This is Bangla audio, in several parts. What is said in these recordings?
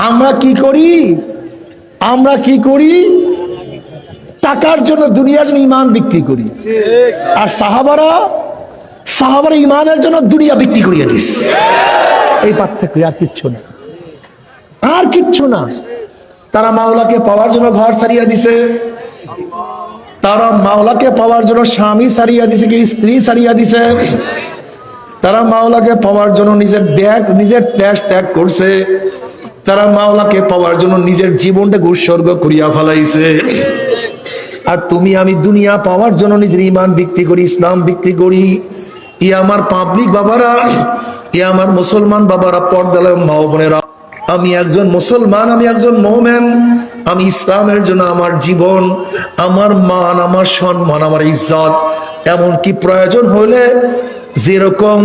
আমরা কি করি? আমরা কি করি? টাকার জন্য, দুনিয়ার জন্য ইমান বিক্রি করি। আর সাহাবারা ইমানের জন্য দুনিয়া বিক্রি করিয়ে দিস। এই পার্থক্য, আর কিচ্ছু না, আর কিচ্ছু না। তারা মাওলাকে পাওয়ার জন্য ঘর ছাড়িয়ে দিছে, তারা মাওলাকে পাওয়ার জন্য স্বামী ছাড়িয়ে দিছে, কি স্ত্রী ছাড়িয়ে দিছে। তারা মাওলাকে পাওয়ার জন্য নিজের দেশ ত্যাগ করছে। তারা মাওলাকে পাওয়ার জন্য নিজের জীবনটাকে উৎসর্গ করিয়া ফেলাইছে। আর তুমি আমি দুনিয়া পাওয়ার জন্য নিজের ইমান বিক্রি করি, ইসলাম বিক্রি করি। ই আমার পাবলিক বাবারা, ই আমার মুসলমান বাবারা, পর্দার মা বোনেরা, আমি একজন মুসলমান, আমি একজন মুমিন, আমি ইসলামের জন্য আমার জীবন, আমার মান, আমার সম্মান, আমার ইজ্জত, এমনকি প্রয়োজন হলে যেরকম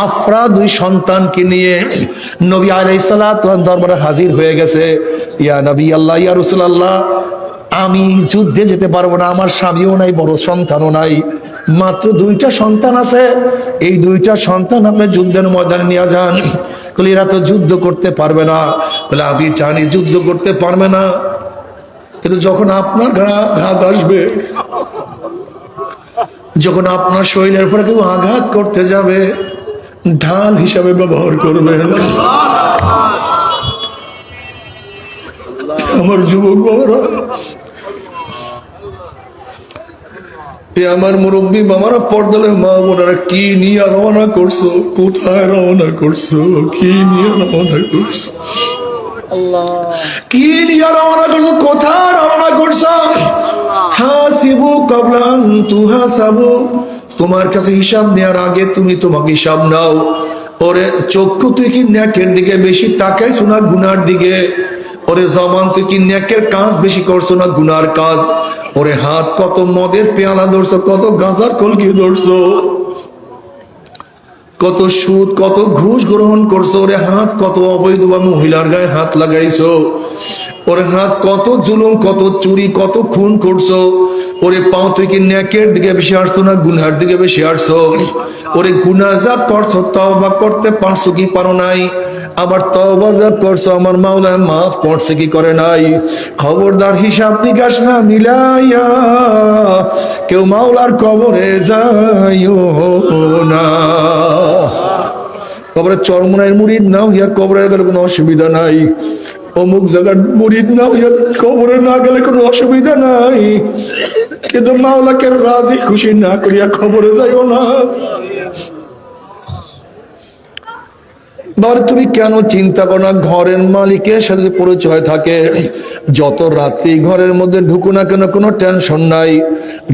আফরা 2 সন্তানকে নিয়ে নবী আলাইহিস সালাতু ওয়াস দরবারে হাজির হয়ে গেছে, ইয়া নবী আল্লাহ, ইয়া রাসূলুল্লাহ, আমি যুদ্ধে যেতে পারবো না, আমার স্বামীও নাই, বড় সন্তানও নাই, মাত্র 2টা সন্তান আছে, এই 2টা সন্তান আপনি যুদ্ধের ময়দানে নিয়ে যান। বলে এরা তো যুদ্ধ করতে পারবে না। বলে আমি জানি যুদ্ধ করতে পারবে না, কিন্তু যখন আপনার ঘাত আসবে, যখন আপনার শরীরের উপরে কেউ আঘাত করতে যাবে, ঢাল হিসাবে ব্যবহার করবেন। আমার যুবক বাবারা, আমার মুরব্বী বাবারা, পর্দালে মা বোনেরা, কি নিয়ে রওনা করছো? কোথায় রওনা করছো? কি নিয়ে রওনা করছো? কি নিয়ে রওনা করছো? কোথায় রওনা করছো? হাসিবু ক্বাবলা আন তুহাসাবু, তোমার কাছে হিসাব নেওয়ার আগে তুমি তোমাকে হিসাব নাও। ওরে চক্ষু, তুই কি নেকের দিকে বেশি তাকাইছো না গুনার দিকে? ওরে জবান, তুই কি নেকের কাজ বেশি করছো না গুনার কাজ? ওরে হাত, কত মদের পেয়ালা ধরছো, কত গাঁজার কলকি ধরছো, কত সুদ, কত ঘুষ গ্রহণ করছো? ওরে হাত, কত অবৈধ বা মহিলার গায়ে হাত লাগাইছো? ওরে হাত, কত জুলুম, কত চুরি, কত খুন করছো? ওরে পাও, তুই কি নেকের দিকে বেশি আসছো না গুনার দিকে বেশি আসছো? ওরে গুনাহ যা করছো, তওবা করতে পারছো কি পারো নাই? আবার তওবা যা করছো, আমার মাওলা মাফ করছে কি করে নাই? খবরদার, হিসাব নিকাশ না মিলাইয়া কেউ মাওলার কবরে যাইও না। কবরে চরমনাইয়ের মুরিদ নাও, ইয়া কবরে গেলে কোনো অসুবিধা নাই। অমুক জায়গার মুরিদ নাও, ইয়া কবরে না গেলে কোনো অসুবিধা নাই, কিন্তু মাওলাকে রাজি খুশি না করিয়া কবরে যাইও না। তুমি কেন চিন্তা করো না, ঘরের মালিকের সাথে পরিচয় থাকে, যত রাত্রি ঘরের মধ্যে ঢুকো না কেন, কোনো টেনশন নাই।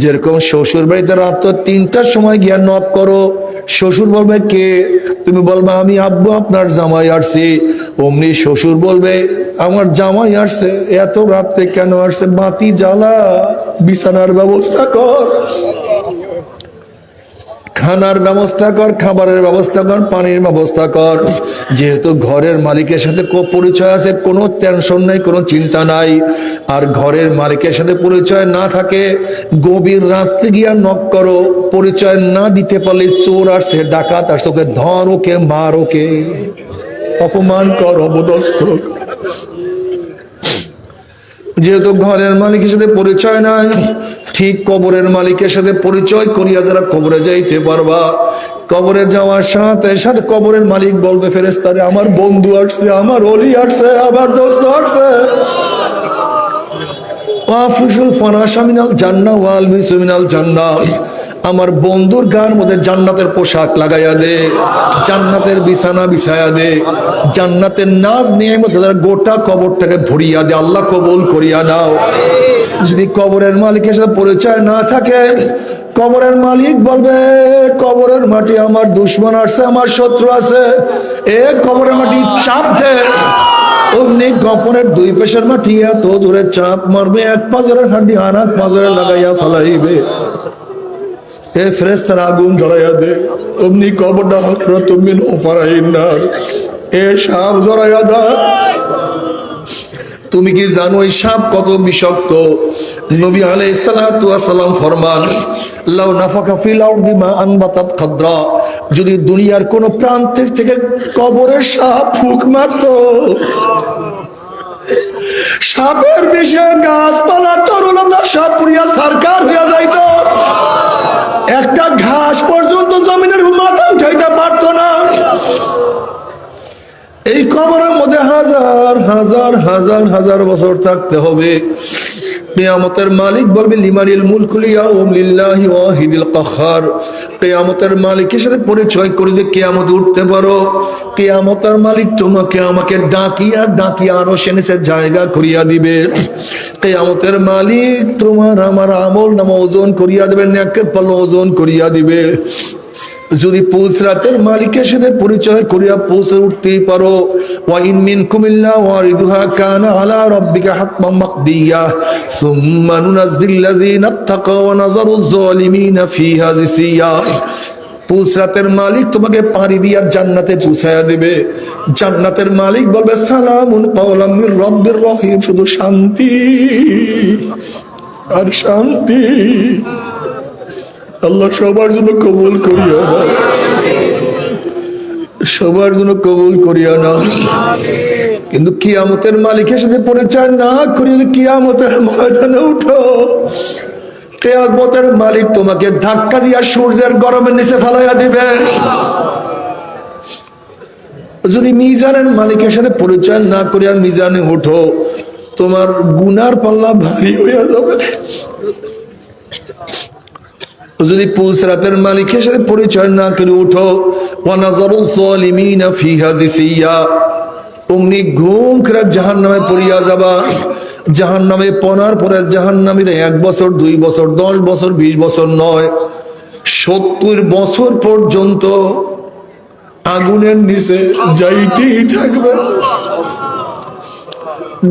যেরকম শ্বশুর বাড়িতে রাত 3টার সময় গিয়া নক করো, শ্বশুর বলবে কে? তুমি বলবে আমি আব্বু, আপনার জামাই আসছে। অমনি শ্বশুর বলবে আমার জামাই আসছে, এত রাত্রে কেন আসছে? বাতি জ্বালা, বিছানার ব্যবস্থা কর, খানার ব্যবস্থা কর, খাবারের ব্যবস্থা কর, পানির ব্যবস্থা কর। যেহেতু ঘরের মালিকের সাথে পরিচয় আছে, কোনো টেনশন নাই, কোনো চিন্তা নাই। আর ঘরের মালিকের সাথে পরিচয় না থাকে, গভীর রাত্রে গিয়া নক করো, পরিচয় না দিতে পারলে চোর আসছে, ডাকাত আসছে, ওকে ধর, ওকে মার, ওকে অপমান কর, অবদস্থ। যেহেতু ঘরের মালিকের সাথে পরিচয় নাই, ঠিক কবরের মালিকের সাথে পরিচয় করিয়া যারা কবরে যাইতে পারবা, কবরে যাওয়ার সাথে সাথে কবরের মালিক বলবে ফেরেশতারে, আমার বন্ধু আসছে, আমার ওলি আসছে, আমার দোস্ত আসছে। ওয়াফুশুল ফারাশা মিনাল জান্নাহ ওয়াল বিসু মিনাল জান্নাহ, আমার বন্ধুর গায়ের মধ্যে জান্নাতের পোশাক লাগাইয়া দে, জান্নাতের বিছানা বিছায়া দে, জান্নাতের নাজ নিয়ামত গোটা কবরটাকে ভরিয়া দে, আল্লাহ কবুল করিয়া নাও। যদি কবরের মালিকের সাথে পরিচয় না থাকে, কবরের মালিক বলবে কবরের মাটি আমার দুশমন আসছে, আমার শত্রু আছে, এ কবরের মাটি চাপ দে। অমনি কবরের 2 পাশের মাটি এত দূরে চাপ মারবে, এক পাজরের হাড্ডি আর এক পাজরে লাগাইয়া ফেলাইবে, এ ফেরেশতারা আগুন জ্বালাইয়া দে। অমনি কবরটা হফরাতুম মিন হুফারাইন নার, এ সাপ জড়াইয়া দা। তুমি কি জানো এই সাপ কত বিষাক্ত? নবী আলাইহিস সালাতু ওয়াস সালাম ফরমান, লাউ নাফাকা ফিল আরদি মা আনবাতাত খাদরা, যদি দুনিয়ার কোন প্রান্তের থেকে কবরের সাপ ফুঁক মারতো, সাপের বিষে গাছপালা তরুলতা সব পুরিয়া সরকার হইয়া যাইতো, একটা ঘাস পর্যন্ত জমিনের মাথা উঠাইতে পারতো না। এই কবরের মধ্যে হাজার হাজার হাজার হাজার বছর থাকতে হবে। কিয়ামতের মালিক বলবে, লিমানিল মুলকুল ইয়াউম লিল্লাহি ওয়াহিদিল কাহ্হার। কিয়ামতের মালিকের সাথে পরিচয় করে দিয়ে কিয়ামত উঠতে পারো। কিয়ামতের মালিক তোমাকে আমাকে ডাকিয়া ডাকিয়া আরো সেনেসের জায়গা করিয়া দিবে। কিয়ামতের মালিক তোমার আমার আমল নামা ওজন করিয়া দিবে, নেকের পাল্লা ওজন করিয়া দিবে। যদি পুলসরাতের মালিকের সাথে পরিচয় করিয়া পৌঁছে উঠতেই পারো, ওয়া ইন মিনকুম ইল্লা ওয়ারিদুহা কানা আলা রাব্বিকা হাতমান মাকদিয়া সুম্মা নুনাজ্জিল্লাযিনা ইত্তাকাও ওয়া নাযারুজ যালিমিনা ফিহা জিসিয়া। পুলসরাতের মালিক তোমাকে পানি দিয়া জান্নাতে পৌঁছায়া দিবে। জান্নাতের মালিক বলবে, সালামুন কাওলাম মির রাব্বির রহিম, শুধু শান্তি আর শান্তি। আল্লাহ সবার জন্য কবুল করিয়া না, সবার জন্য কবুল করিয়া না। কিন্তু কিয়ামতের মালিকের সাথে পরিচয় না করিয়া কিয়ামতের ময়দানে উঠো, কিয়ামতের মালিক তোমাকে ধাক্কা দিয়া সূর্যের গরমের নিচে ফেলাইয়া দিবে। যদি মিজানের মালিকের সাথে পরিচয় না করিয়া মিজানে উঠো, তোমার গুনার পাল্লা ভারী হইয়া যাবে। যদি পুলসরাতের মালিকের সাথে পরিচয় না করে উঠো, ওয়া নাযারুজ যালিমিনা ফিহা জিসিয়া, অমনি ঘুম করে জাহান্নামে পড়িয়া যাবা। জাহান্নামে পড়ার পরে জাহান্নামীরা 1 বছর 2 বছর 10 বছর 20 বছর নয়, 70 বছর পর্যন্ত আগুনের নিচে যাইতেই থাকবে।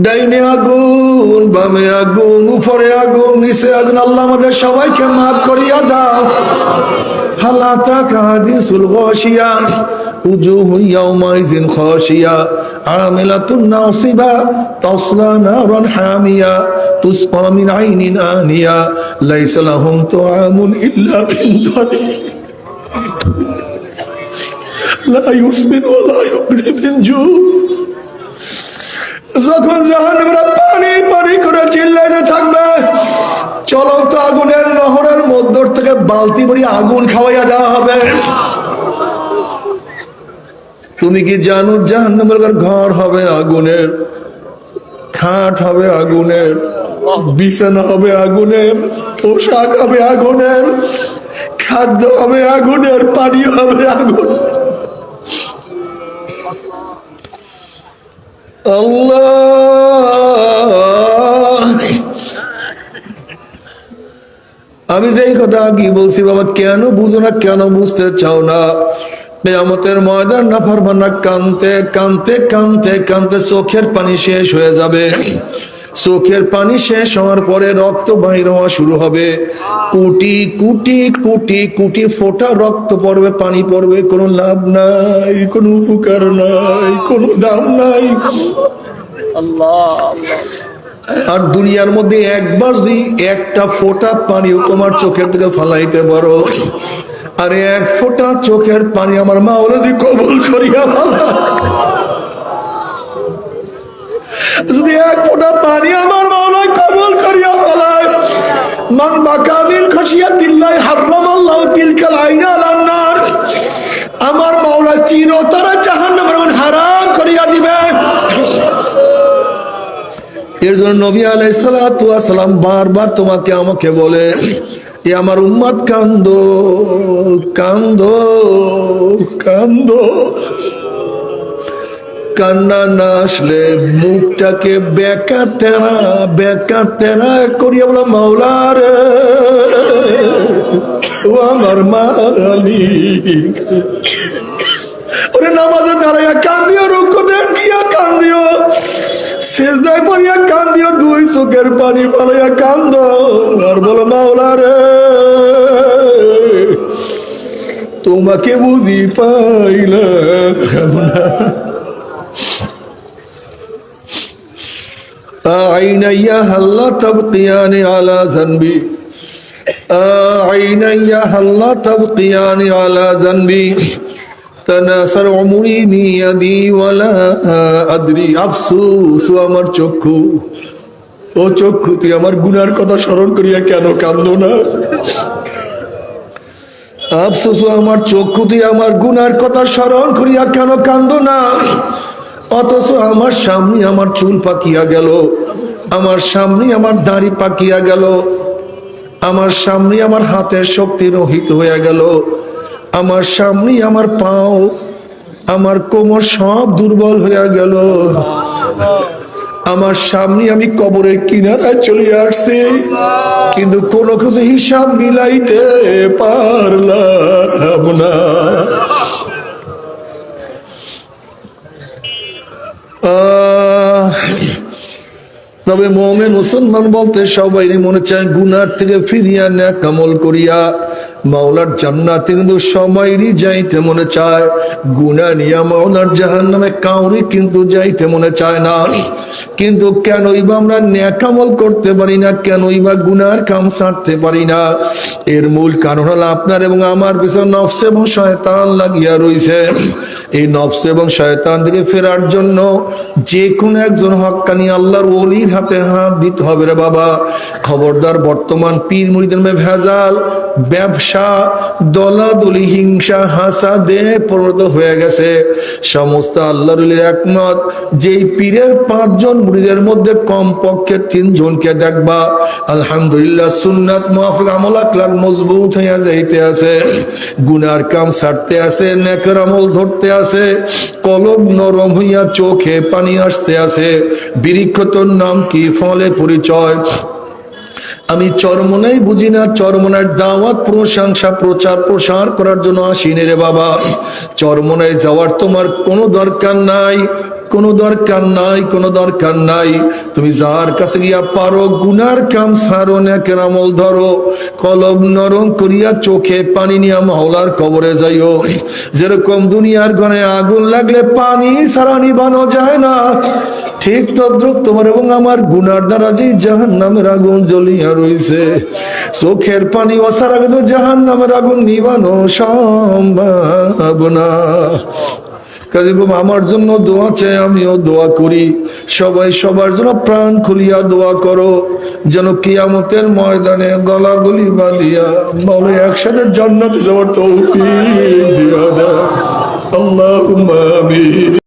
ডাইনে আগুন, বামে আগুন, উপরে আগুন, নিচে আগুন। আল্লাহ আমাদের সবাইকে মাফ করিয়া দাও। হালাতা কাদিসুল গাশিয়া উজুহু ইয়াউমাইজিন খাশিয়া আমিলাতুন নাসিবা তাসলা নারান হামিয়া তুসকা মিন আইনিন আনিয়া লাইসা লাহুম তুআমুন ইল্লা মিন দারি লা ইউসমিনু ওয়া লা ইউগনি মিন জু। যখন জাহান্নামীরা পানি পানি করে চিল্লাইতে থাকবে, চলন্ত আগুনের নহরের মধ্য থেকে বালতি ভরি আগুন খাওয়াইয়া দেওয়া হবে। তুমি কি জানো জাহান্নামের ঘর হবে আগুনের, খাট হবে আগুনের, বিছানা হবে আগুনের, পোশাক হবে আগুনের, খাদ্য হবে আগুনের, পানি হবে আগুন। আল্লাহ, আমি যেই কথা কি বলছি বাবা, কেন বুঝো না, কেন বুঝতে চাও না? কিয়ামতের ময়দান নাফরমানরা কাঁদতে কাঁদতে কাঁদতে কাঁদতে চোখের পানি শেষ হয়ে যাবে। চোখের পানি শেষ হওয়ার পরে রক্ত বাহির হওয়া শুরু হবে। কোটি কোটি কোটি কোটি ফোঁটা রক্ত পড়বে, পানি পড়বে, কোনো লাভ নাই, কোনো উপকার নাই, কোনো দাম নাই। আর দুনিয়ার মধ্যে একবার যদি একটা ফোঁটা পানিও তোমার চোখের থেকে ফালাইতে পারো, আরে 1 ফোঁটা চোখের পানি আমার মাওলা যদি কবুল করিয়া ফেলা, যদি 1 ফোঁটা পানি আমার মাওলা কবুল করিয়া ফেলায়, মান বাকা মিন খাশিয়াতিল্লাহি হারামাল্লাহু তিলকাল আইনা আলান নার, আমার মাওলা চিরতরে জাহান্নামের আগুন হারাম করিয়া দিবে। এর জন্য নবী আলাইহিস সালাতু ওয়াস সালাম বারবার তোমাকে আমাকে বলে, এ আমার উম্মত কান্দো কান্দো কান্দো। কান্না না আসলে মুখটাকে বেকা তেরা করিয়া বলা, মাওলা রে ও আমার মালিক। ওরে নামাজে দাঁড়াইয়া কান্দিও, রুকুতে গিয়া কান্দিও, সিজদায় পড়িয়া কান্দিও, 2 চোখের পানি ফালাইয়া কান্দো আর বলো, মাওলা রে তোমাকে বুঝি পাইলাম না। আইনাইয়া হাল্লা তাবকিয়ানি আলা জানবি আইনাইয়া হাল্লা তাবকিয়ানি আলা জানবি তানাসার উমরি মিয়াদি ওয়ালা আদরি। আফসোস আমার চক্ষু, ও চক্ষু তুই আমার গুনার কথা স্মরণ করিয়া কেন কান্দো না? আফসোস আমার চক্ষু তুই আমার গুনার কথা স্মরণ করিয়া কেন কান্দো না? অথচ আমার সামনে আমার চুল পাকিয়া গেল, আমার সামনে আমার দাড়ি পাকিয়া গেল, আমার সামনে আমার হাতের শক্তি রহিত হয়ে গেল, আমার সামনে আমার পাও, আমার কোমর সব দুর্বল হয়ে গেল, আমার সামনে আমি কবরের কিনারায় চলে আসছি, কিন্তু কোনো কিছু হিসাব মিলাইতে পারলাম না। তবে মুমিন মুসলমান বলতে সবাই মনে চায় গুনার থেকে ফিরিয়া নেক আমল করিয়া মাওলার জান্নাতে কিন্তু সবাইরই যাইতে মনে চায়। গুনাহ নিয়া মাওলার জাহান্নামে কাউরি কিন্তু যাইতে মনে চায় না। কিন্তু কেনই বা আমরা নেক আমল করতে পারি না, কেনই বা গুনার কাম ছাড়তে পারি না? এর মূল কারণ হলো আপনার এবং আমার পিছনে নফস এবং শয়তান লাগিয়া রইছে। এই নফস এবং শয়তান থেকে ফেরার জন্য যে কোনো একজন হক্কানি আল্লাহর ওলির হাতে হাত দিতে হবে রে বাবা। খবরদার, বর্তমান পীর মুরিদের মধ্যে ভেজাল, ব্যবসা, দলাদলি, হিংসা, হাসাদে পরিণত হয়ে গেছে। সমস্ত আল্লাহর ওলির একমত, যেই পীরের 5 জন মুরিদের মধ্যে কমপক্ষে 3 জনকে দেখবা আলহামদুলিল্লাহ সুন্নাত মুআফিক আমল আকলাক মজবুত হইয়া যাইতে আছে, গুনার কাম ছাড়তে আছে, নেকের আমল ধরতে আছে, কলব নরম হইয়া চোখে পানি আসতে আছে। বৃক্ষ তোর নাম কি, ফলে পরিচয়। আমি চরমনাই বুঝি না, চরমনার দাওয়াত প্রশংসা প্রচার প্রসার করার জন্য আসিনি রে বাবা। চরমনায় যাওয়ার তোমার কোনো দরকার নাই, কোনো দরকার নাই, কোনো দরকার নাই। তুমি যার কাছে গিয়া পারো গুনার কাম ছাড়ো, নেকের আমল ধরো, কলব নরম করিয়া চোখে পানি নিয়া মাওলার কবরে যাইও। যেরকম দুনিয়ার ঘরে আগুন লাগলে পানি ছাড়া নিবানো যায় না, ঠিক তদ্রুপ তোমার এবং আমার গুনার দ্বারা যে জাহান্নামের আগুন জ্বলিয়া রইছে, চোখের পানি ছাড়া কিন্তু জাহান্নামের আগুন নিবানো সম্ভব না। আমার জন্য দোয়া চাই, আমিও দোয়া করি। সবাই সবার জন্য প্রাণ খুলিয়া দোয়া করো, যেন কিয়ামতের ময়দানে গলাগলি বাঁধিয়া বলে একসাথে জান্নাতে যাওয়ার তৌফিক দিয়া দাও। আল্লাহুম্মা আমিন।